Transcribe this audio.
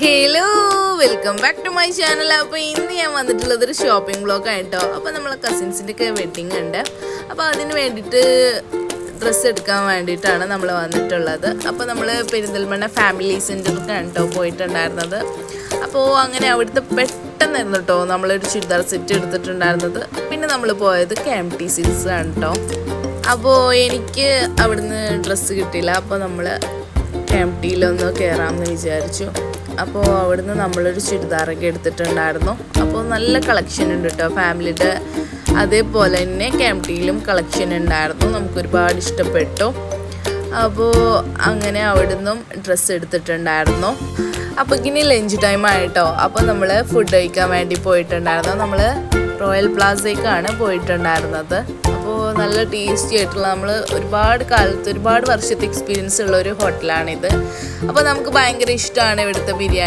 Hello, welcome back to my channel. അപ്പോൾ ഇന്ന് ഞാൻ വന്നിട്ടുള്ളത് ഒരു ഷോപ്പിംഗ് വ്ളോഗ് ആയിട്ടോ. അപ്പോൾ നമ്മളെ കസിൻസിൻ്റെ ഒക്കെ വെഡ്ഡിങ് ഉണ്ട്. അപ്പോൾ അതിന് വേണ്ടിയിട്ട് ഡ്രസ്സ് എടുക്കാൻ വേണ്ടിയിട്ടാണ് നമ്മൾ വന്നിട്ടുള്ളത്. അപ്പോൾ നമ്മൾ പെരിന്തൽമണ്ണ ഫാമിലി സെൻറ്ററിലേക്കാണ് കേട്ടോ പോയിട്ടുണ്ടായിരുന്നത്. അപ്പോൾ അങ്ങനെ അവിടുത്തെ പെട്ടെന്നായിരുന്നു കേട്ടോ നമ്മളൊരു ചുരിദാർ സെറ്റ് എടുത്തിട്ടുണ്ടായിരുന്നത്. പിന്നെ നമ്മൾ പോയത് KMT സിൽക്സ് ആണ് കേട്ടോ. അപ്പോൾ എനിക്ക് അവിടുന്ന് ഡ്രസ്സ് കിട്ടിയില്ല. അപ്പോൾ നമ്മൾ KMTയിലൊന്ന് കയറാമെന്ന് വിചാരിച്ചു. അപ്പോൾ അവിടുന്ന് നമ്മളൊരു ചുരിദാറൊക്കെ എടുത്തിട്ടുണ്ടായിരുന്നു. അപ്പോൾ നല്ല കളക്ഷൻ ഉണ്ട് കേട്ടോ ഫാമിലിയുടെ. അതേപോലെ തന്നെ KMTയിലും കളക്ഷൻ ഉണ്ടായിരുന്നു. നമുക്കൊരുപാട് ഇഷ്ടപ്പെട്ടു. അപ്പോൾ അങ്ങനെ അവിടുന്നും ഡ്രസ്സ് എടുത്തിട്ടുണ്ടായിരുന്നു. അപ്പോൾ ഇനി ലഞ്ച് ടൈം ആയിട്ടോ. അപ്പോൾ നമ്മൾ ഫുഡ് കഴിക്കാൻ വേണ്ടി പോയിട്ടുണ്ടായിരുന്നു. നമ്മൾ റോയൽ പ്ലാസയ്ക്കാണ് പോയിട്ടുണ്ടായിരുന്നത്. അപ്പോൾ നല്ല ടേസ്റ്റി ആയിട്ടുള്ള, നമ്മൾ ഒരുപാട് വർഷത്തെ എക്സ്പീരിയൻസ് ഉള്ള ഒരു ഹോട്ടലാണിത്. അപ്പോൾ നമുക്ക് ഭയങ്കര ഇഷ്ടമാണ് ഇവിടുത്തെ ബിരിയാണി.